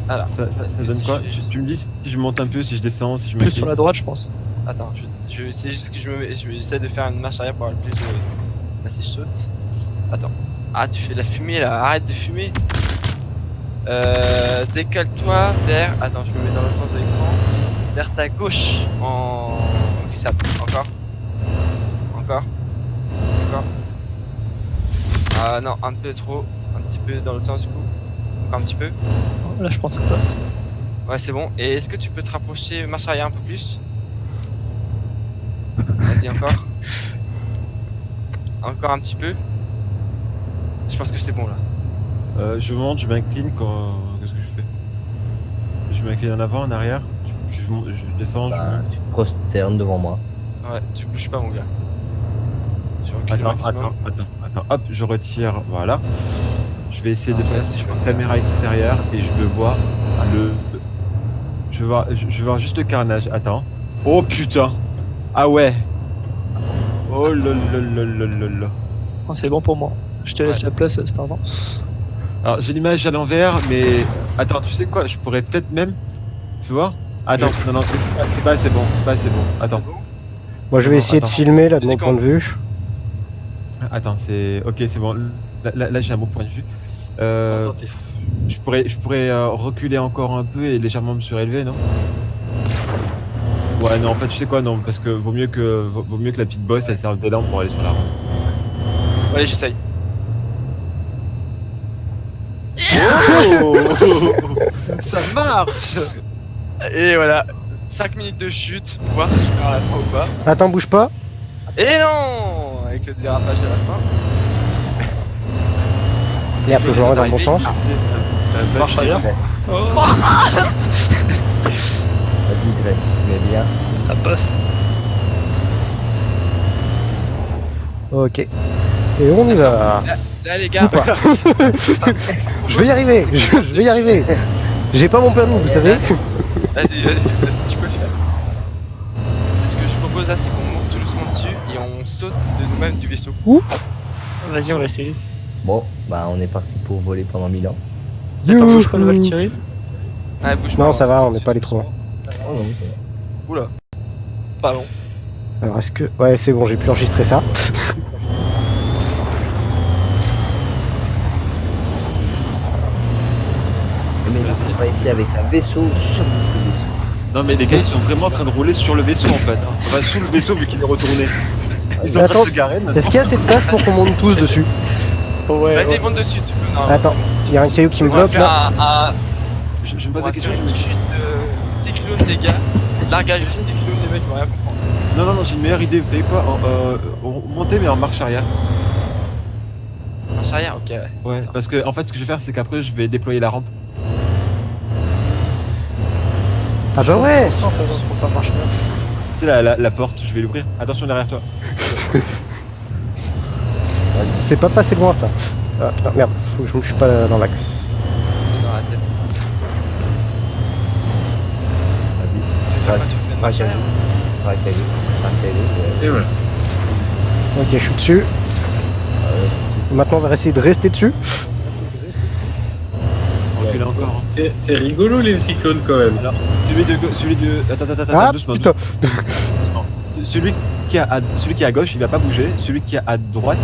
Alors, Ça donne quoi? Tu me dis si je monte un peu, si je descends, si je Plus m'incline. sur la droite, je pense. attends, c'est juste que je vais essayer de faire une marche arrière pour avoir le plus de... Là, si je saute. Attends. Ah, tu fais de la fumée là, arrête de fumer. Décale-toi vers... Attends, je me mets dans le sens de l'écran. Vers ta gauche en glissade. Encore. Encore. Encore. Ah non, un peu trop. Un petit peu dans l'autre sens du coup. Encore un petit peu. Là, je pense que ça passe. Ouais, c'est bon. Et est-ce que tu peux te rapprocher, marche arrière un peu plus? Vas-y, encore. Encore un petit peu. Je pense que c'est bon là. Je monte, je m'incline quand. Qu'est-ce que je fais? Je m'incline en avant, en arrière. Je descends, je Bah, monte. tu te prosternes devant moi. Ouais, tu bouges pas, mon gars. Je recule au Attends, maximum. attends. Hop, je retire. Voilà. Je vais essayer de Ah, passer je sur pense. la caméra extérieure et je veux voir le. Je veux voir juste le carnage. Attends. Oh putain! Ah ouais! Oh là. Oh, c'est bon pour moi. Je te laisse Ouais. la place, c'est un temps. Alors j'ai l'image à l'envers, mais attends, tu sais quoi? Je pourrais peut-être même. Tu vois? Attends, non, c'est pas assez bon, c'est pas assez bon. Attends, Moi je vais Non, essayer de attends. filmer là de mon point de vue. c'est. Ok, c'est bon. Là, j'ai un bon point de vue. Tentez. Je pourrais reculer encore un peu et légèrement me surélever, non? Ouais, non, en fait, tu sais quoi? Non, parce que vaut mieux que la petite bosse elle serve d'élan pour aller sur la rampe. Allez, j'essaye. Oh ça marche! Et voilà. 5 minutes de chute pour voir si je perds à la fin ou pas. Attends, bouge pas. Et non! Avec le dérapage à la fin. Merde, faut que je me remette dans le bon sens. Marche arrière. Oh, Vas-y, Greg, mais bien. ça passe. Ok. Et on y va. Là, les gars. Je vais y arriver. Je vais y arriver. J'ai pas mon permis, vous savez. Vas-y, tu peux le faire. Ce que je propose là, c'est qu'on monte tout doucement dessus et on saute de nous-mêmes du vaisseau. Vas-y, on va essayer. Bon, bah on est parti pour voler pendant 1000 ans. Attends, bouge pas le Valkyrie. Ouais, bouge Non, pas, ça va, on dessus, n'est pas allé trop loin. Oh non, Oula. Pas long. Alors est-ce que... Ouais, c'est bon, j'ai pu enregistrer ça. mais on va essayer avec un vaisseau sur le vaisseau. Non, mais les gars, ils sont vraiment en train de rouler sur le vaisseau en fait. Hein. Enfin, sous le vaisseau vu qu'il est retourné. Ils sont en train Attends, de se garer maintenant. Est-ce qu'il y a assez de place pour qu'on monte tous dessus? Ouais, Vas-y, ouais. monte dessus, tu peux. Non, Attends, il y a un caillou qui me on va bloque faire là. Je me on pose va la question. faire une chute cyclone, les gars. Largage de cyclone, les mecs vont rien comprendre. Non, j'ai une meilleure idée. Vous savez quoi? Montez mais en marche arrière. Marche arrière, ok, ouais. Ouais, parce que en fait, ce que je vais faire, c'est qu'après, je vais déployer la rampe. Ah bah ouais. Attention, pour pas marcher là. Tu sais, la porte, je vais l'ouvrir. Attention derrière toi. C'est pas passé loin ça. Ah putain, merde, faut que je me suis pas dans l'axe. Dans la tête. Vas-y. Tu fais quoi? Tu fais une marche arrière? Racaillé. Et voilà. Ok, je suis dessus. Maintenant on va essayer de rester dessus. Recule encore. Hein. C'est rigolo les cyclones quand même. Alors, celui de. Attends, Ah doucement. putain. Celui qui est à gauche, il va pas bouger. Celui qui est à droite,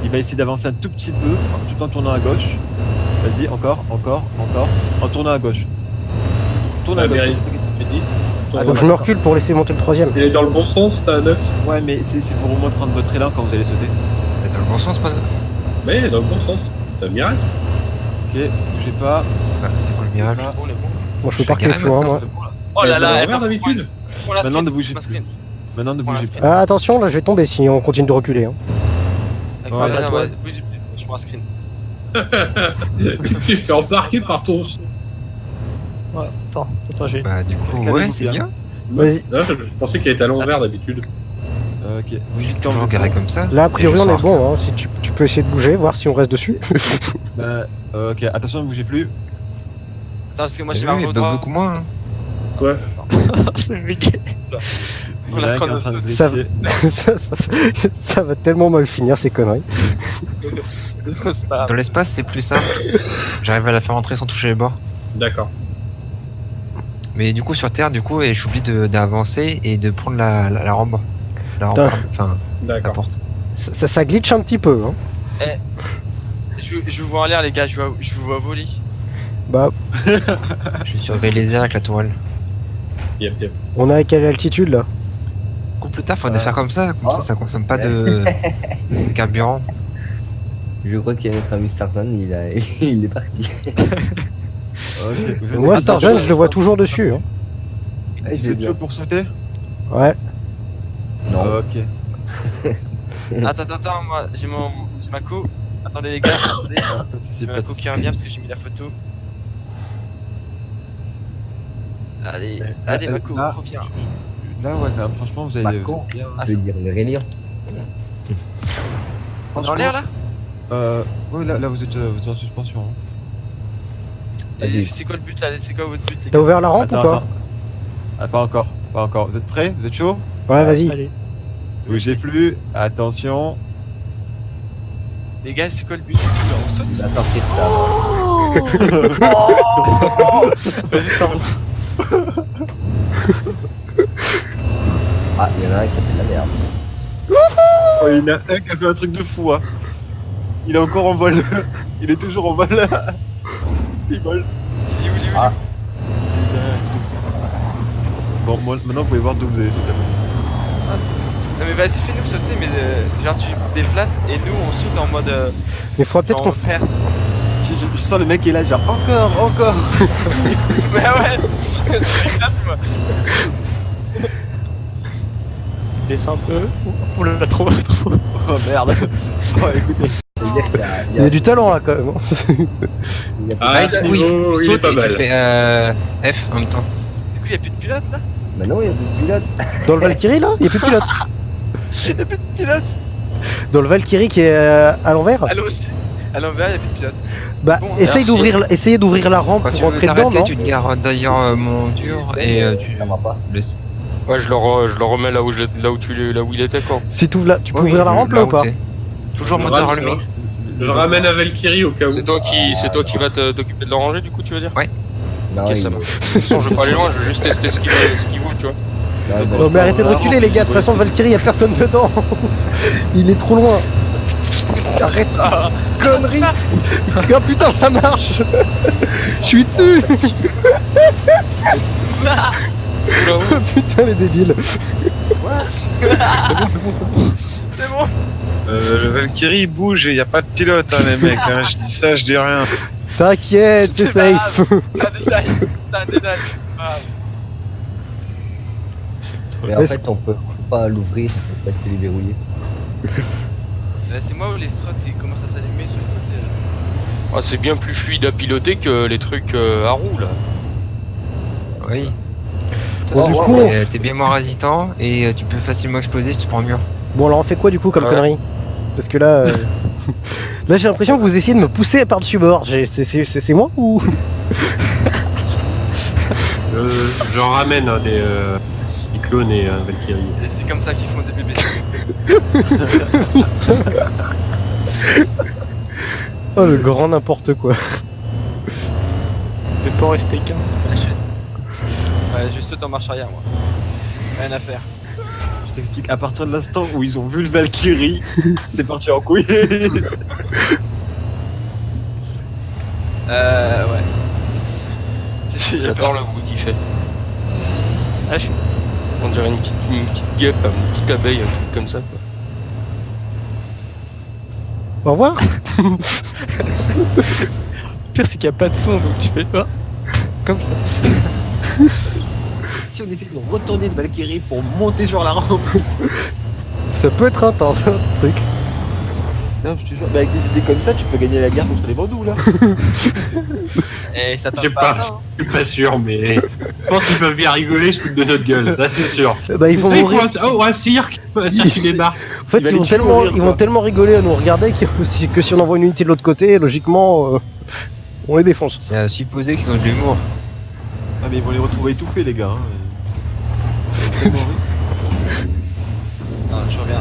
il va essayer d'avancer un tout petit peu tout en tournant à gauche. Vas-y, encore. En tournant à gauche. Tourne à Ah, gauche. mais Faut que je me recule pour laisser monter le troisième. Il est dans le bon sens, ta Nox. Ouais, mais c'est pour au moins prendre votre élan quand vous allez sauter. Dans le bon sens, pas Nox. Mais il est dans le bon sens. C'est un miracle. Ok, bougez pas. Ah, c'est quoi le miracle? Voilà. Bon, les bons. Moi je peux Je pas fais reculer plus loin moi. Oh là À là, l'envers, attends, d'habitude. prends la Maintenant, screen, ne bougez prends la plus. screen. Maintenant, ne Prends la bougez pas. screen. Ah attention, là je vais tomber si on continue de reculer. Hein. Avec Ouais, ça, là, ouais, bouge plus, je prends la screen. Tu te fais embarquer par ton... Ouais, attends, j'ai. Bah, du coup, Calmez-vous ouais, c'est bien. bien. Vas-y. Là, je pensais qu'il était à l'envers d'habitude. Ok. Oui, toujours garé comme ça. Là a priori Et je on est sors. bon, hein. Si tu peux essayer de bouger, voir si on reste dessus. Bah, ok, attention, ne bougez plus. Attends, parce que moi T'as j'ai vu, ma il roue donne droit. beaucoup moins. Hein. Ouais. C'est méga. Il y On en a a un qui trop est en de train de sauts. Ça, vérifier. ça va tellement mal finir ces conneries. C'est pas grave. Dans l'espace, c'est plus simple. J'arrive à la faire entrer sans toucher les bords. D'accord. Mais du coup, sur Terre, du coup, et j'oublie d'avancer et de prendre la rampe. La rampe, Putain. enfin, la D'accord. porte. Ça glitch un petit peu, hein. Je vous vois en l'air, les gars, je vous vois voler. Bah, Je surveille les airs avec la tourelle. Yep, yep. on est à quelle altitude là? Du coup, plus tard, faudrait faire comme ça ça consomme pas Ouais. de carburant. Je crois qu'il y a notre ami Starzan, il est parti. Ok, vous êtes, Moi, attends, Starzan, je le vois toujours dessus, hein. Ouais, je vous l'ai êtes bien. chaud pour sauter? Ouais. Non. Ok. Attends, moi, j'ai ma coupe. Attendez, les gars, attendez. C'est J'ai ma coupe qui revient parce que j'ai mis la photo. Allez, ma coupe, là, reviens. Là, ouais, là, franchement, vous avez Mako. bien. Ah, Je veux dire, le Rélion. On est en l'air là? Ouais, là, vous êtes en suspension. Hein. Vas-y. C'est quoi le but là? C'est quoi votre but, les T'as gars? ouvert la rampe ou pas? Ah, pas encore, pas encore. Vous êtes prêts? Vous êtes chaud? Ouais, vas-y. Allez. Bougez plus, attention. Les gars, c'est quoi le but? On saute? Il va sortir ça. Vas-y, Starzan. Ah, il y en a un qui a fait de la merde. Oh, il y en a un qui a fait un truc de fou, hein. Il est encore en vol. Il est toujours en vol. Il vole. Il est où? Ah. Bon, maintenant vous pouvez voir d'où vous allez sauter. Non mais vas-y, fais-nous sauter, mais genre tu déplaces et nous on saute en mode Mais faudra peut-être genre qu'on... perse. Je sens le mec qui est là, genre encore. Ouais, je m'éclate, moi. Laisse un peu. Oh là là, trop. Oh merde. Oh écoutez. C'est-à-dire qu'il y a- Il y a du talent là quand même. hein. il y a- Ah, ce niveau, il est Saute pas et tu mal. fais F en même temps. Du coup, y'a plus de pilote là? Bah non, il y a plus de pilote. Dans le Valkyrie là, il y a plus de pilote. Y'a plus de pilote? Dans le Valkyrie qui est à l'envers. À l'envers, y'a plus de pilote. Bah, Bon, essayez d'ouvrir la rampe Quand pour tu veux rentrer dedans, t'arrêter, non? tu te gares derrière mon dur et tu Ça va pas. laisses. Ouais, je le remets là où il était quoi. Si tu ouvres la... tu peux Ouais, ouvrir la rampe là ou pas? t'es. Toujours Je moteur rame, allumé. Je ramène à Valkyrie au cas où. C'est toi qui vas t'occuper de le ranger du coup, tu veux dire? Non, Ok, il- ça marche. De toute façon, je vais pas aller loin, je vais juste tester ce qu'il vaut, tu vois. non, Non mais arrêtez de reculer les gars, de toute façon Valkyrie y a personne dedans. Il est trop loin. Arrête. Connerie. Oh putain ça marche. Je suis dessus. Oh putain les débiles. C'est bon. C'est bon. Le Valkyrie il bouge et il n'y a pas de pilote, hein, les mecs. Hein. Je dis ça, je dis rien. T'inquiète, c'est C'est pas safe. T'as un détail. Ah, Mais en fait, on peut pas l'ouvrir, on peut pas se les verrouiller. c'est moi ou les struts ils commencent à s'allumer sur les côtés là. Ah, c'est bien plus fluide à piloter que les trucs à roues là. Oui. Bon, du coup, T'es bien moins résistant et tu peux facilement exploser si tu prends un mur. bon alors on fait quoi du coup comme Ouais. connerie? Parce que là, là j'ai l'impression que vous essayez de me pousser par-dessus bord. C'est moi ou? J'en ramène des clones et un Valkyrie. Et c'est comme ça qu'ils font des bébés. Oh le grand n'importe quoi. De pas rester qu'un. Ouais, je saute en marche arrière moi. Rien à faire. Je t'explique, à partir de l'instant où ils ont vu le Valkyrie, c'est parti en couille. Ouais. J'adore le bruit qu'il fait. Ah, je suis. On dirait une petite guêpe, une petite abeille, un truc comme ça. Quoi. Au revoir. Le pire, c'est qu'il n'y a pas de son, donc tu fais pas. Comme ça. Si on essaie de retourner le Valkyrie pour monter sur la rampe. Ça peut être intense, ce truc. Non, je te jure, mais avec des idées comme ça, tu peux gagner la guerre contre les bandous là. Et ça Je tombe sais pas. pas. à ça, hein. Je suis pas sûr, mais je pense qu'ils peuvent bien rigoler, se foutre de notre gueule, ça c'est sûr. Bah ils vont Ah, il faut mourir. un cirque qui débarque. En fait Il va ils vont les tuer tellement, mourir, ils quoi. vont tellement rigoler à nous regarder que si on envoie une unité de l'autre côté, logiquement, on les défonce. C'est à supposer qu'ils ont de l'humour. Ah mais ils vont les retrouver étouffés les gars. Hein. C'est tellement horrible. Non, je reviens.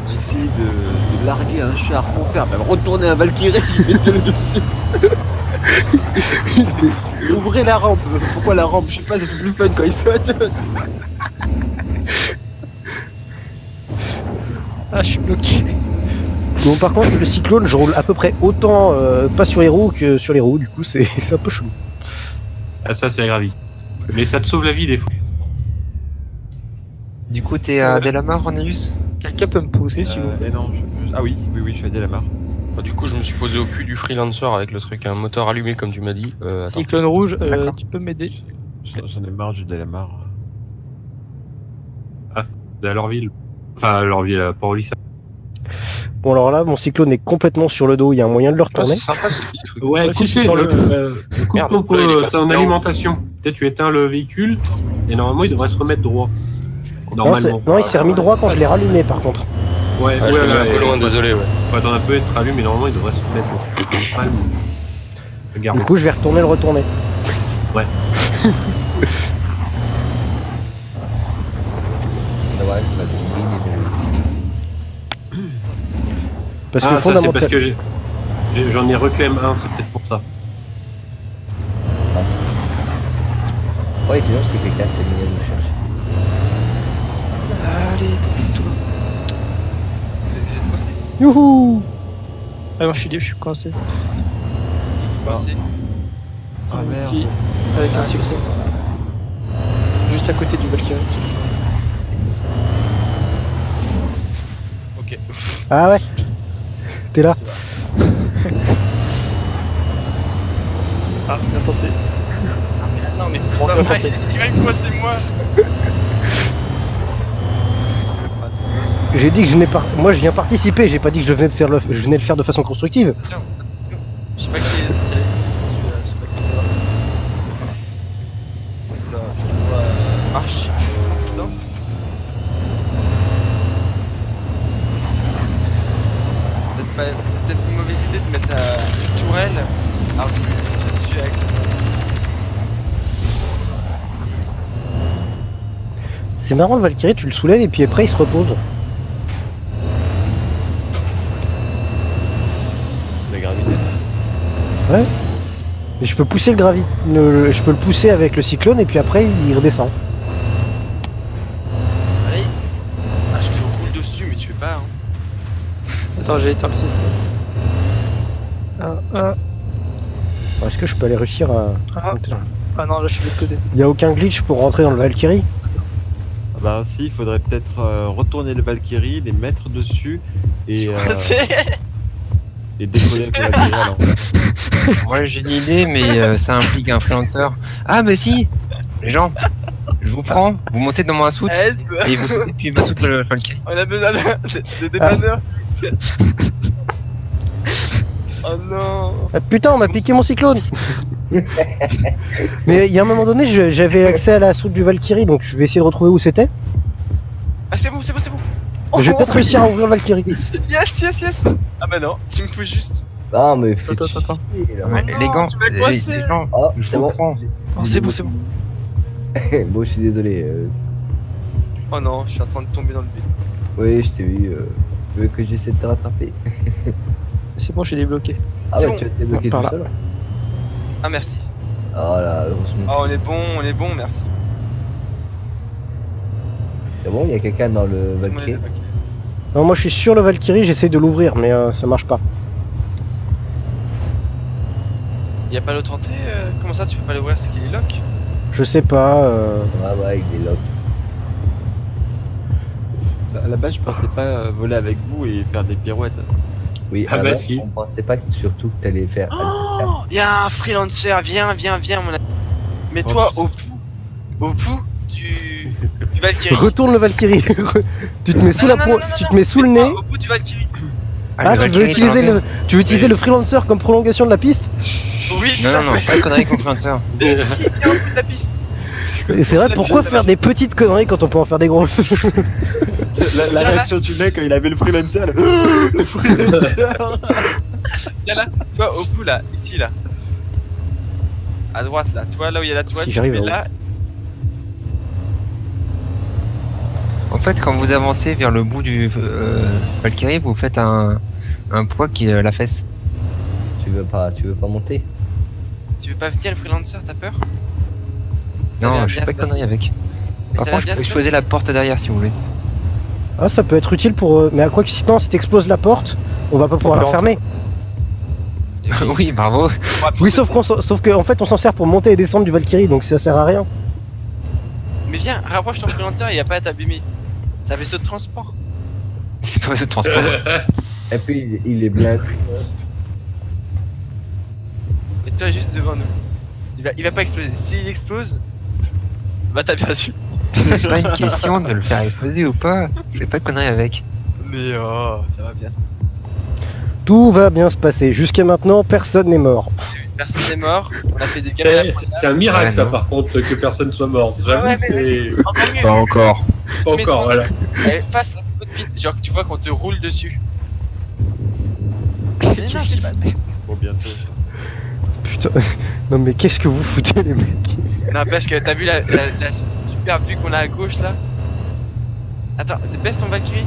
On va essayer de larguer un char pour faire, même retourner un Valkyrie, mettez-le dessus. Ouvrez la rampe. Pourquoi la rampe? Je sais pas, ça fait plus fun quand il saute. Ah, je suis bloqué. Bon, par contre, le cyclone, je roule à peu près autant pas sur les roues que sur les roues, du coup, c'est un peu chelou. Ah, ça, c'est graviste. Mais ça te sauve la vie des fois. Du coup, t'es à Delamar, Cornelius? Quelqu'un peut me pousser si vous voulez. Non, ah oui, je suis à Delamar. Bah, du coup, je me suis posé au cul du freelancer avec le truc, un moteur allumé comme tu m'as dit. Attends. Cyclone rouge, D'accord. tu peux m'aider? J'en ai marre du Delamar. C'est à leur ville. Enfin, à leur ville, à Port-Olissa. Bon, alors là, mon cyclone est complètement sur le dos, il y a un moyen de le Ah, retourner. c'est sympa ce petit truc. Ouais, Ouais, si, coupe je suis sur le- Merde, ton, là, il est ton fatiguant. alimentation. Peut-être tu éteins le véhicule et normalement il devrait se remettre droit. Non, Normalement. non, il s'est remis droit quand je l'ai rallumé, par contre. Ouais, Ah, je me mets un peu loin, désolé, ouais. Faut attendre un peu être allumé, mais normalement il devrait se remettre droit. Calme. Regarde. Du coup, je vais retourner le retourner. Ouais. Ça va, je vais Parce que Ah, ça c'est fondamentalement. parce que j'en ai reclame un, c'est peut-être pour ça. Ouais, sinon c'est quelqu'un c'est venu nous chercher. Allez, dépêche-toi. Vous êtes coincé? Youhou! Ah non, je suis coincé. Coincé? Ah merde. Si, avec un succès. Juste à côté du Valkyrie. Ok. Ah ouais? T'es là? Ah, bien tenté. Non mais pousse Bon, pas bien moi, tenté. il va me coincer moi. J'ai dit que je n'ai pas. Moi, je viens participer, j'ai pas dit que je venais de faire je venais de le faire de façon constructive. Tiens. Je sais pas qui est. Je sais pas qui est là. Là, je te vois. Marche. Non. C'est peut-être une mauvaise idée de mettre une tourelle. Alors que je suis avec. C'est marrant, le Valkyrie, tu le soulèves et puis après il se repose. La gravité. Ouais. Et je peux pousser je peux le pousser avec le cyclone et puis après il redescend. Allez. Ah, je te roule dessus, mais tu veux pas. Hein. Attends, j'ai éteint le système. Alors, est-ce que je peux aller réussir à... Ah non, là je suis de l'autre côté. Il y a aucun glitch pour rentrer dans le Valkyrie? Ah bah si, il faudrait peut-être retourner le Valkyrie, les mettre dessus et décoller avec le Valkyrie à l'envers. Ouais, j'ai une idée, mais ça implique un freelancer. Ah, mais si! Les gens, je vous prends, vous montez dans mon soute Aide. et vous sautez puis ma soute le Valkyrie. On a besoin de dépanneurs, s'il vous plaît. Oh non. Ah, putain, on m'a piqué mon cyclone. Mais il y a un moment donné, j'avais accès à la soute du Valkyrie, donc je vais essayer de retrouver où c'était. Ah c'est bon, c'est bon, c'est bon. Je vais peut-être réussir à ouvrir le Valkyrie. Yes, yes, yes. Ah bah non, tu me pousses juste. Non, mais fais Attends, attends. chier, là. Ouais, non, les gants, tu m'as coincé. les gens, Oh, je c'est vous bon. prends. Oh, c'est bon, c'est bon. Bon, je suis désolé. Oh non, je suis en train de tomber dans le vide. Oui, je t'ai vu. Tu veux que j'essaie de te rattraper? C'est bon, je suis débloqué. Ah C'est ouais, bon. tu vas te débloquer Par tout là. seul. Ah merci. Ah là, heureusement. Oh on est bon, merci. C'est bon, il y a quelqu'un dans le Tout le monde est Valkyrie. d'accord. Non, moi je suis sur le Valkyrie, j'essaie de l'ouvrir, mais ça marche pas. Y a pas l'autre entrée comment ça tu peux pas l'ouvrir, c'est qu'il est lock? Je sais pas. Ouais, il est lock. À la base, je pensais pas voler avec vous et faire des pirouettes. Oui, Ah bah ouais, si. on pensait pas surtout que t'allais faire. Oh, y a un freelancer, viens mon ami. Mets-toi Oh, au pouls du Valkyrie. Retourne le Valkyrie. Tu te mets sous Non, la non, peau, non, non, tu non, te mets sous le nez. Au bout du Valkyrie. Ah, le tu veux Valkyrie est utiliser dans tu veux utiliser le freelancer comme prolongation de la piste? Oui, Non, non, non, pas de conneries contre freelancer. Si, viens au bout de la piste. Et c'est vrai, pourquoi faire des petites conneries quand on peut en faire des grosses? La réaction du mec quand il avait le freelancer, le freelancer. Viens là, toi au bout là, ici là. À droite là, toi là où il y a la toile, Si tu j'arrive mets là-haut. là. En fait, quand vous avancez vers le bout du Valkyrie, vous faites un poids qui la fesse. Tu veux pas monter? Tu veux pas venir le freelancer, t'as peur? Non, je fais pas de conneries avec. Par contre, je peux exploser la porte derrière si vous voulez. Ah, ça peut être utile pour eux. Mais à quoi que sinon, si t'exploses la porte, on va pas pouvoir la refermer. Oui, bravo. Oui, sauf que en fait, on s'en sert pour monter et descendre du Valkyrie, donc ça sert à rien. Mais viens, rapproche ton freelancer, il y a pas à t'abîmer. C'est un vaisseau de transport. C'est pas ce transport. Et puis il est blindé. Et toi juste devant nous. Il va pas exploser. S'il explose, bah t'as bien su. C'est pas une question de le faire exploser ou pas. Je fais pas de conneries avec. Mais oh, ça va bien. Tout va bien se passer. Jusqu'à maintenant, personne n'est mort. Personne n'est mort. On a fait des galères. C'est un miracle Ouais, ça non. par contre que personne soit mort. J'avoue Ouais, que mais c'est Encore mieux. Pas encore. pas encore voilà. Allez, passe un coup de pite. Genre que tu vois qu'on te roule dessus. Mais non, c'est pas ça. Pour bientôt. Ça. Putain. Non mais qu'est-ce que vous foutez les mecs? Non, parce que t'as vu la superbe vue qu'on a à gauche là? Attends, baisse ton Valkyrie.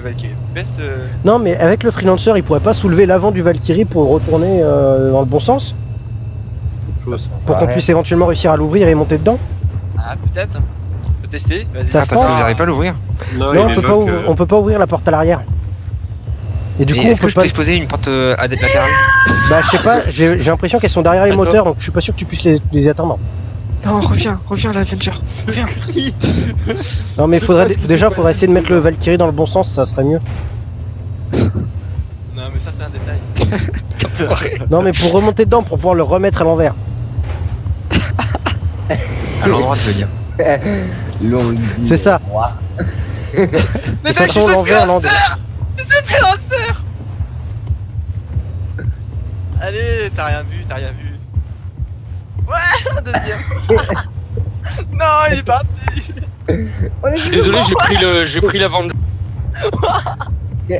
Valkyrie. Baisse. Non mais avec le freelancer, il pourrait pas soulever l'avant du Valkyrie pour retourner dans le bon sens? Pour qu'on puisse éventuellement réussir à l'ouvrir et monter dedans? Ah, peut-être. On peut tester. Vas-y. Ça Ah, parce que vous n'arrivez pas à l'ouvrir. Non, Non, il est on peut pas ouvrir la porte à l'arrière. Et du Et coup, on est-ce que peut je peux pas... exposer une porte à latérale? Bah je sais pas, j'ai l'impression qu'elles sont derrière les D'accord. moteurs, donc je suis pas sûr que tu puisses les atteindre. Non, reviens l'Avenger. Reviens. Non mais Je sais faudrait pas ce qui déjà s'est faudrait passé, essayer de mettre c'est le Valkyrie dans le bon sens, ça serait mieux. Non, mais ça, c'est un détail. Non mais pour remonter dedans, pour pouvoir le remettre à l'envers. À l'endroit, je veux dire. C'est ça. Mais De toute mec, façon, l'envers, l'envers. Je suis freelancer. Allez, t'as rien vu. Ouais, un deuxième. Non, il est parti. Je suis désolé, j'ai pris l'avant. Tu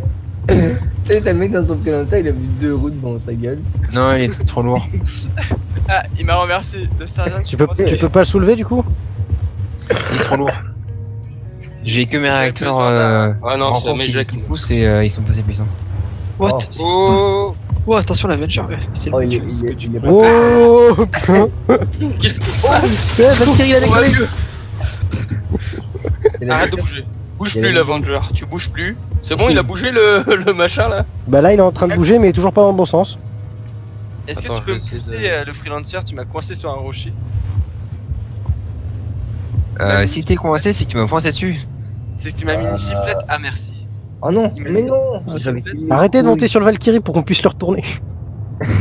sais, t'as le mec dans son freelancer, il a vu 2 roues devant sa gueule. Non, il est trop lourd. Ah, il m'a remercié de Starzan. Tu peux pas le soulever du coup? Il est trop lourd. J'ai que mes réacteurs Ah non, c'est rampants mes qui jets. poussent et ils sont pas assez puissants. What? Oh. Oh, attention l'Avenger. C'est Oh, le il monsieur. est pas Oh putain. Qu'est-ce qui se passe? Valkyrie il a décollé. Arrête de bouger. Bouge Il y a plus les- l'Avenger, tu bouges plus. C'est bon, il a bougé le machin là? Bah là il est en train de bouger mais il est toujours pas dans le bon sens. Est-ce que Attends, tu peux me je vais essayer pousser le freelancer? Tu m'as coincé sur un rocher. Si t'es coincé, c'est que tu m'as foncé dessus. C'est que tu m'as mis une giflette. Ah, merci. Oh non, Il m'a mais dit- non. Ah, ça va. Arrêtez de monter sur le Valkyrie pour qu'on puisse le retourner.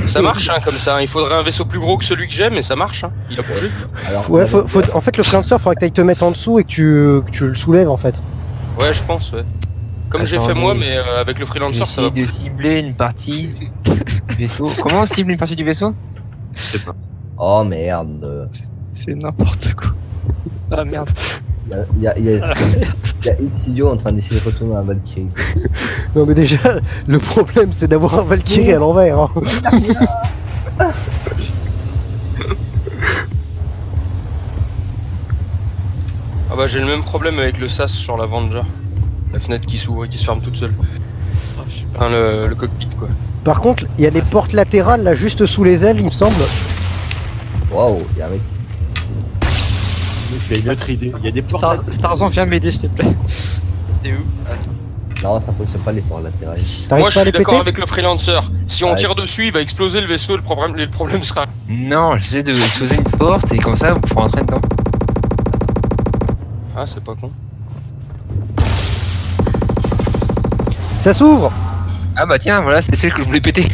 Ça marche hein, comme ça, il faudrait un vaisseau plus gros que celui que j'ai, mais ça marche hein. Il a bougé. Alors, Ouais, en fait le freelancer faudrait que t'ailles te mettre en dessous et que tu le soulèves en fait. Ouais, je pense, ouais. Comme j'ai fait Attendez. moi, mais avec le freelancer, J'ai ça va. essayé de cibler une partie du vaisseau. Comment on cible une partie du vaisseau? Je sais pas. Oh merde. C'est n'importe quoi. Ah merde. Il y a X idiot en train d'essayer de retourner un Valkyrie. Non mais déjà le problème c'est d'avoir un Valkyrie à l'envers. Hein. Ah bah j'ai le même problème avec le SAS sur l'Avenger. La fenêtre qui s'ouvre et qui se ferme toute seule. Oh, je suis pas. Enfin le cockpit quoi. Par contre il y a des portes latérales là juste sous les ailes il me semble. Waouh, il y a un mec. J'ai une autre idée. Il y a des portes. Starzan, viens m'aider s'il te plaît. T'es où? Attends. Non, ça fonctionne pas les ports latérales. T'arrives Moi je pas à suis les d'accord péter? avec le freelancer. Si on Ouais. tire dessus, il va exploser le vaisseau, le problème sera. Non, j'essaie de exposer une porte et comme ça, vous pourrez rentrer dedans. Ah c'est pas con. Ça s'ouvre. Ah bah tiens, voilà, c'est celle que je voulais péter.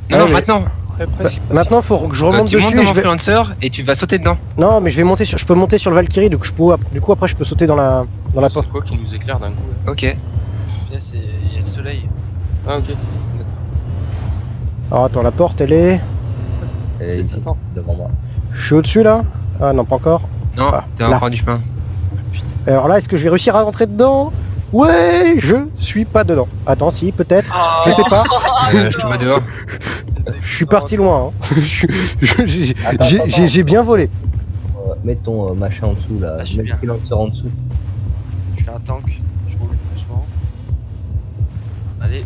Non, Ah, non, mais- maintenant. Maintenant faut que je remonte Tu dessus. montes et dans je mon vais... freelancer et tu vas sauter dedans. Non mais je vais monter sur. Je peux monter sur le Valkyrie donc du coup après je peux sauter dans la porte. C'est quoi qui nous éclaire d'un coup là? Ok. Là, il y a le soleil. Ah ok. Alors attends la porte elle est. Elle est ici, Attends. devant moi. Je suis au-dessus là? Ah non pas encore. Non, Ah, t'es là. encore du chemin. Alors là est-ce que je vais réussir à rentrer dedans? Ouais je suis pas dedans. Attends si peut-être. Je sais pas. Je te vois dehors. Je suis parti loin. Hein. Attends. J'ai bien volé. Mets ton machin en dessous là. Ah, je suis Mets bien. le freelancer en dessous. Je suis un tank. Je roule doucement. Allez.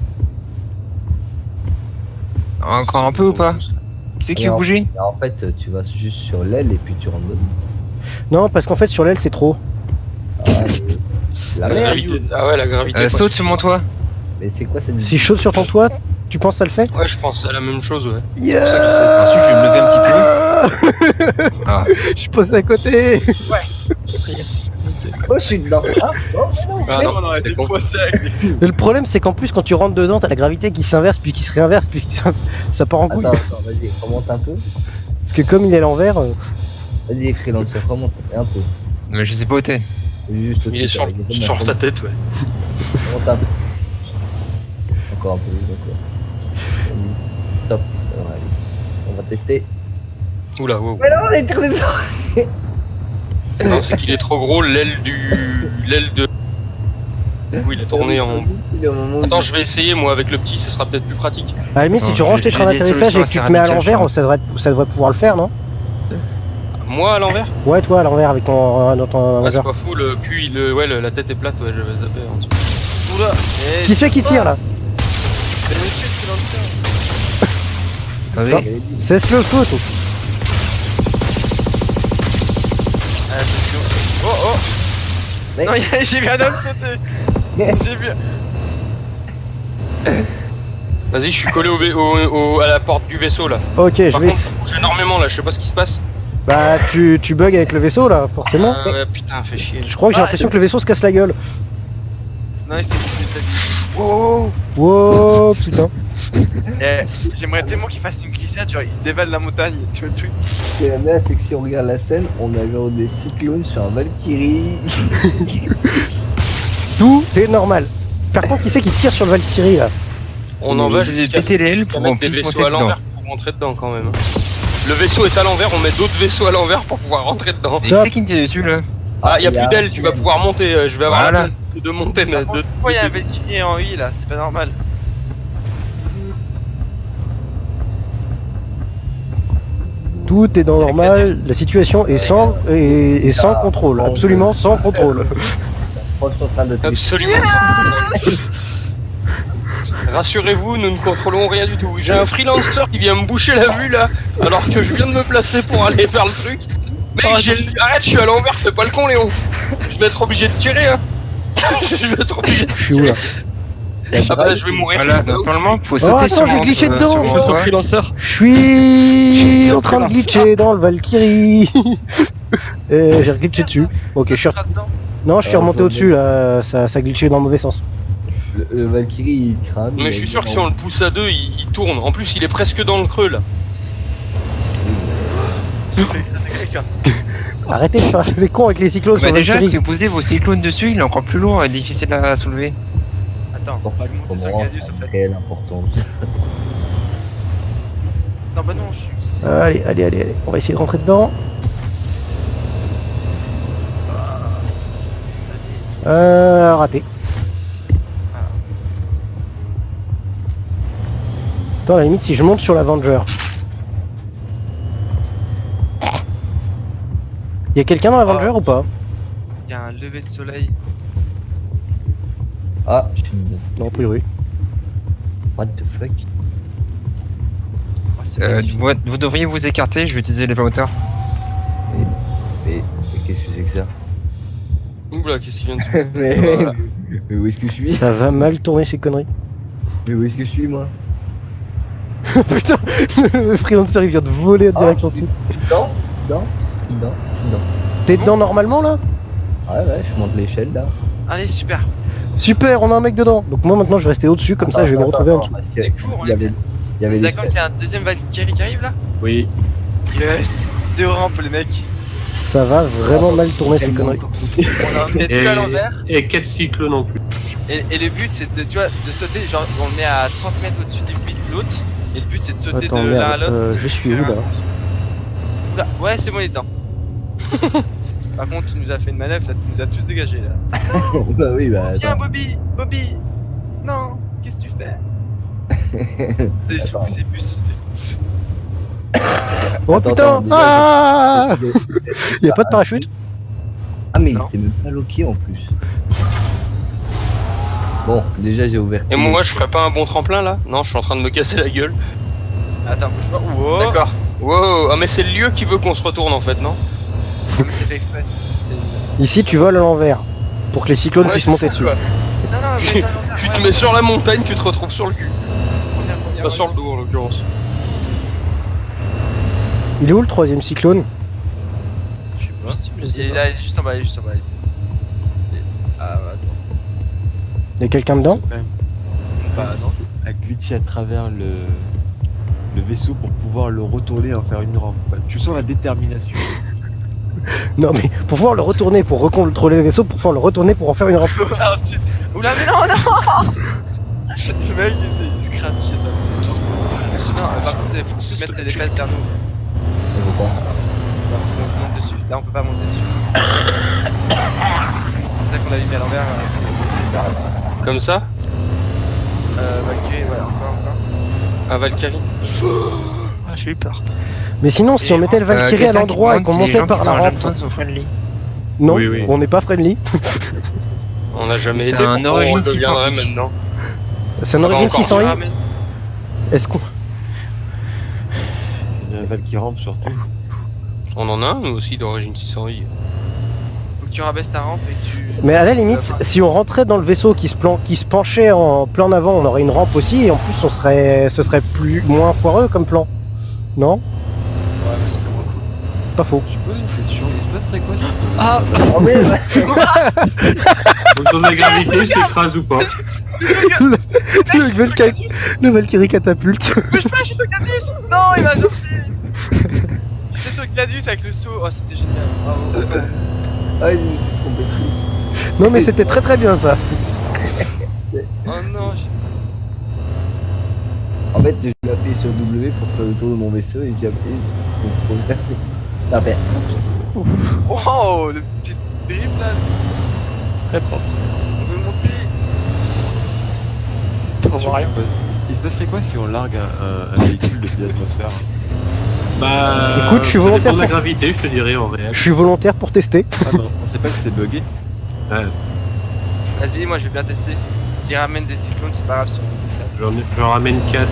Encore un peu ou pas? Qui c'est qui Et veut en- bouger? Et en fait, tu vas juste sur l'aile et puis tu rentres dedans. Non, parce qu'en fait, sur l'aile, c'est trop. Ah, la La merde. gravité. Ah ouais, la gravité. est pas Saute sur mon toit. Mais c'est quoi cette Si je saute sur ton toit, tu penses que ça le fait? Ouais, je pense à la même chose, ouais. Yeah. Ensuite, je vais me lever un petit peu. Ah, Je suis passé à côté. Oh, je suis dedans. Ah, oh, non, Ah mais- non, c'est con. Mais le problème, c'est qu'en plus, quand tu rentres dedans, t'as la gravité qui s'inverse, puis qui se réinverse, puis ça part en couille. Attends, vas-y, remonte un peu. Parce que comme il est à l'envers, Vas-y, freelancer, remonte un peu. mais je sais pas où t'es. Juste Il est au-dessus, sur, t'as- sur ta tête, ouais. Remonte un peu. Encore un peu, d'accord. Vas-y. Top, ça va aller. On va tester. Oula, wow. Mais non, on est redescendu. Non, c'est qu'il est trop gros, l'aile de... Oui, il est tourné en... Il est au moment où Attends, je vais essayer, moi, avec le petit, ce sera peut-être plus pratique. à la limite, si Attends, tu ranges tes j'ai trains des d'atterrissage et que solutions tu te mets à assez l'envers, radicales, ça devrait pouvoir le faire, non? Moi, à l'envers? Ouais, toi à l'envers avec ton Ah, c'est envers. pas fou, le cul, ouais, la tête est plate, ouais, j'avais zappé en dessous. Oula. Qui c'est qui tire là? C'est monsieur le freelancer. Attendez. Cesse le feu, toi. Attention. Oh oh. Mais- Non, j'ai vu un homme sauter. J'ai vu. Vas-y, je suis collé à la porte du vaisseau, là. Ok, je Par vais. contre, ça bouge énormément, là, je sais pas ce qui se passe. Bah, tu bugs avec le vaisseau là, forcément. Ah ouais, putain, fait chier. Je crois que j'ai l'impression que le vaisseau se casse la gueule. Non, c'est Wow, putain. J'aimerais tellement qu'il fasse une glissade, genre il dévale la montagne, tu vois le truc. Ce qui est bien, c'est que si on regarde la scène, on a genre des cyclones sur un Valkyrie. Tout est normal. Par contre, qui c'est qui tire sur le Valkyrie là? On en va J'essaie de jusqu'à péter les ailes pour qu'on mettre des puisse vaisseaux monter à dedans. l'envers pour rentrer dedans, quand même. Le vaisseau est à l'envers, on met d'autres vaisseaux à l'envers pour pouvoir rentrer dedans. Et qui c'est qui me tire dessus là? Ah, y a il y plus a- d'aile, tu vas pouvoir monter, je vais avoir Voilà. la place de monter, mais Par contre, pourquoi il y a un Valkyrie en I là? C'est pas normal. Tout est dans normal, la situation est sans contrôle, absolument sans contrôle. Franchement, en train de te Absolument. Rassurez-vous, nous ne contrôlons rien du tout. J'ai un freelancer qui vient me boucher la vue là, alors que je viens de me placer pour aller faire le truc. Mec, arrête, je suis à l'envers, fais pas le con, Léon. Je vais être obligé de tirer, hein. Je vais être obligé de Je suis où là? Ah bah, je vais mourir. Voilà, normalement, faut Oh, sauter attends, sur j'ai mon- glitché dedans. sur mon Je suis toit. freelancer. Je suis en train de glitcher dans le Valkyrie. Et j'ai glitché dessus. Ok, je suis dedans. non, je suis remonté au-dessus là, ça glitché dans le mauvais sens. Le Valkyrie, il crame. Mais je suis sûr que si on le pousse à deux, il tourne. En plus, il est presque dans le creux là. C'est quelqu'un. Arrêtez de faire les cons avec les cyclones Bah sur déjà, Valkyrie. si vous posez vos cyclones dessus, il est encore plus lourd et difficile à soulever. Attends, on va le monter sur le Comment Gladius ça en a fait. une réelle importance. Non, bah non, je suis ici. Allez, on va essayer de rentrer dedans. Raté. Attends, à la limite, si je monte sur l'Avenger. Y'a quelqu'un dans l'Avenger ou pas? Il y a un lever de soleil. Ah, je suis une... Non, a priori. What the fuck? Oh, c'est magnifique. Vous devriez vous écarter, je vais utiliser les moteurs. Mais qu'est-ce que c'est que ça? Oula, qu'est-ce qui vient de se passer? mais où est-ce que je suis? Ça va mal tourner ces conneries. Mais où est-ce que je suis moi? Putain, le freelancer il vient de voler direct en dessous. Je suis dedans? Je suis dedans? T'es dedans normalement là? Ouais, je monte l'échelle là. Allez, super. Super, on a un mec dedans. Donc moi maintenant je vais rester au-dessus, comme ça je vais me retrouver en dessous. Parce qu'il y C'est cool, on il y avait D'accord l'échelle. qu'il y a un deuxième Valkyrie qui arrive là? Oui. Yes. Deux rampes les mecs. Ça va vraiment mal tourner ces conneries. On en met deux à l'envers. Et 4 cycles non plus. Et le but c'est de, tu vois, de sauter, genre on le met à 30 mètres au-dessus du but de l'autre. Et le but c'est de sauter Attends, de l'un à merde, l'autre. je suis où là? Oula, ouais, c'est bon, il est dedans. Par contre, tu nous as fait une manœuvre là, tu nous as tous dégagés là. Bah oui, bah Viens, attends. Bobby Non, qu'est-ce que tu fais? C'est plus. Oh Attends, putain! attends, Ah! Y'a pas de parachute? Ah mais il Non. était même pas loqué en plus. Bon, déjà j'ai ouvert. Et moi, je ferais pas un bon tremplin là? Non, je suis en train de me casser la gueule. Attends, bouge pas. Wow. D'accord. Wow, ah mais c'est le lieu qui veut qu'on se retourne en fait, non? Non, mais c'est fait exprès. C'est- Ici, tu voles à l'envers. Pour que les cyclones Ouais, puissent c'est monter ça, dessus. quoi. Non, non, mais attends, attends, Tu ouais, te ouais. mets sur la montagne, tu te retrouves sur le cul. Première, Pas sur le dos en l'occurrence. Il est où le troisième cyclone? Je sais pas. Il est là, il est juste en bas, il est juste en bas. Ah, bah, attends. Y'a quelqu'un dedans? Quand même Bah, réussi non. à glitcher à travers le vaisseau pour pouvoir le retourner et en faire une rampe. Quoi. Tu sens la détermination. Non mais pour pouvoir le retourner, pour recontrôler le vaisseau, pour pouvoir le retourner, pour en faire une rampe. Ah, ensuite- Oula, mais non, non. Le mec, il se crache chez ça. Non, par contre, il faut que tu mettes les fesses vers nous. Je veux pas. On monte dessus. Là, on peut pas monter dessus. C'est pour ça qu'on l'a mis à l'envers. Comme ça? Valkyrie, voilà, encore. Ah, Valkyrie. Ah, j'ai eu peur. Mais sinon, si on mettait le Valkyrie à l'endroit et qu'on montait par la rampe, sont friendly. non, Oui, oui. on n'est pas friendly. On n'a jamais T'as été. un pourquoi on origine le deviendrait 600i. maintenant. C'est un Ah bah, origine encore 600i. Ramène. Est-ce qu'on... C'était bien Val qui rampe surtout. On en a un nous aussi d'origine 600i. Faut que tu rabaisses ta rampe et tu. Mais à la limite, si on rentrait dans le vaisseau qui se penchait en plan avant, on aurait une rampe aussi et en plus ce serait moins foireux comme plan. Non? Ouais, mais ce serait moins cool. Pas faux. Je pose une question, il se passerait quoi si... Ah. Oh merde. Fonction de la gravité, s'écrase ou pas. Le Valkyrie catapulte. Bouge pas, je suis sur Gladius. Non, il m'a sorti. J'étais sur Gladius avec le saut. Oh, c'était génial. Bravo. Ah, il s'est trompé. Non mais c'était très très bien ça. Oh non, En fait, j'ai appuyé sur W pour faire le tour de mon vaisseau et j'ai appuyé sur contrôle. Ah ben, Wow, le petit drift là. Très propre. On veut monter. On voit rien. Il se passerait quoi si on largue un véhicule depuis l'atmosphère? Bah. Écoute, je suis ça volontaire dépend de la pour- gravité, je te dirais en réel. Je suis volontaire pour tester. Ah non, on sait pas si c'est bugué. Ouais. Vas-y, moi je vais bien tester. S'il ramène des cyclones, c'est pas grave si on J'en ramène 4,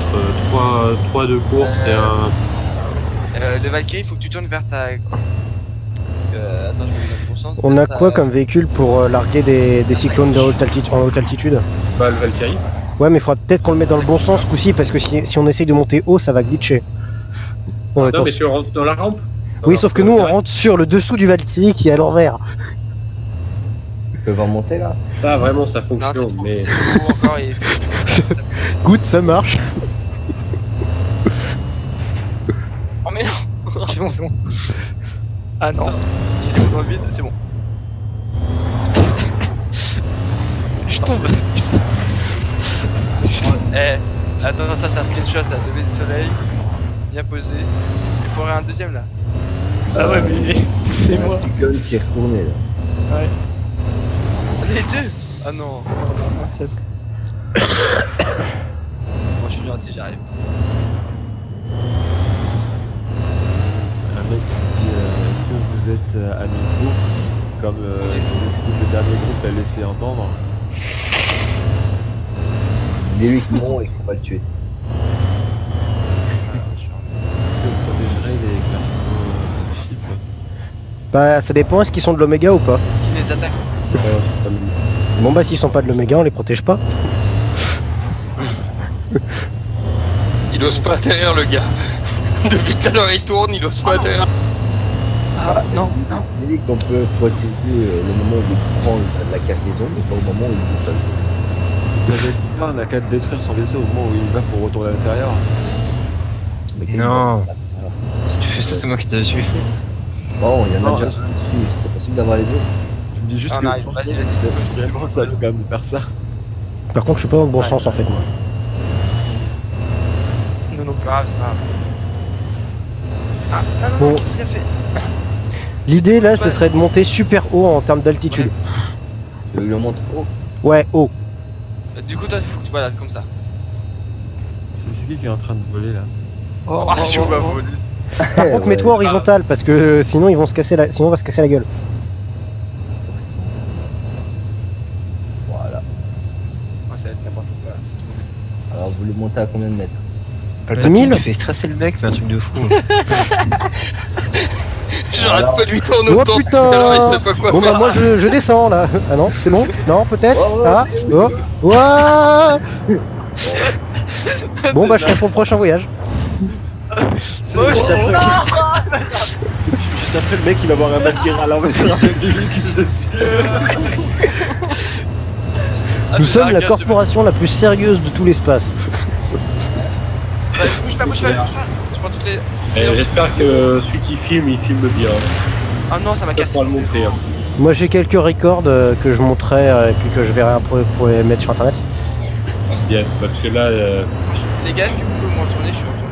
3 de course et un. Le Valkyrie, faut que tu tournes vers ta. Attends, je vais mettre le bon sens. On a Ta- quoi comme véhicule pour larguer des cyclones en haute altitude? Bah, le Valkyrie. Ouais mais il faudra peut-être qu'on le mette dans le bon sens ce coup-ci parce que si on essaye de monter haut ça va glitcher. Bon, attends. Non, mais tu rentres dans la rampe. Oui sauf que nous on rentre sur le dessous du Valkyrie qui est à l'envers. ils peuvent en monter là. Pas vraiment, ça Non, fonctionne, t'es trop mais. haut encore et. Good ça marche. Oh mais non, C'est bon, c'est bon. Ah non. j'ai des mots dans le vide, c'est bon. Je tombe. Eh, attends, ça c'est un screenshot, ça, lever du soleil. Bien posé. Il faudrait un deuxième là. Ah ouais, mais c'est moi. Le gun qui est retourné là. Ouais. Les deux. Ah non. Ah, c'est- Moi je suis gentil, j'arrive. Un mec qui dit est-ce que vous êtes amicaux comme le dernier groupe l'a laissé entendre? Dis-lui que non et qu'on va le tuer. Est-ce que vous protégerez les cartes chip? Bah ça dépend, est-ce qu'ils sont de l'Oméga ou pas? Est-ce qu'il les attaque? C'est pas le- Bon bah s'ils sont pas de l'Oméga on les protège pas. Il ose pas atterrir le gars. Depuis tout à l'heure il tourne, il ose pas atterrir. Ah non, non. Dis-lui qu'on peut protéger le moment où il prend la cargaison, mais pas au moment où il bouge. On a qu'à détruire son vaisseau au moment où il va pour retourner à l'intérieur. Mais Non. Alors, Si tu fais ça, c'est moi qui t'ai suivi. bon, il y en a Non, déjà dessus, c'est possible d'avoir les deux. Je me dis juste Ah, que on arrive, franchement, vas-y, vas-y. vraiment ça fait quand même de faire ça. Par contre je suis pas dans le bon Ouais. sens en fait moi. Non, non, pas grave, c'est pas grave. Ah, non, non, Bon. non, qu'est-ce qu'il a fait? L'idée là ce serait de monter super haut en termes d'altitude. Tu le montre haut. Ouais, haut. Du coup, toi, il faut que tu voilà, comme ça. C'est qui est en train de voler là? Oh, Ah, oh, je oh, vois oh. voler. Par contre mets-toi horizontal parce que sinon ils vont se casser sinon on va se casser la gueule. Voilà. Oh, ça va être n'importe quoi. c'est trop. Alors vous le montez à combien de mètres? Palpatine, 1000. tu fais stresser le mec, fais un truc de fou. J'arrête pas de lui tourner Oh autour tout putain. à l'heure, il sait pas quoi Bon bah faire. moi je descends là. Ah non, c'est bon? Non, peut-être? Ah, oh, ouah. Bon bah je prends pour le prochain voyage. C'est juste après. Juste après, le mec il va voir un Valkyrie à l'envers avec des véhicules dessus. Ah, Nous c'est sommes la Vargas, corporation la plus sérieuse de tout l'espace. Bah, bouge pas, bouge pas, bouge pas. Je prends toutes les. J'espère que celui qui filme, il filme bien. Ah non, ça m'a Ça cassé. pourra le montrer. Hein. Moi j'ai quelques records que je montrerai et puis que je verrai un peu pour les mettre sur internet. Bien, parce que là, Les gars, est-ce que vous pouvez me retourner? Je suis retourné.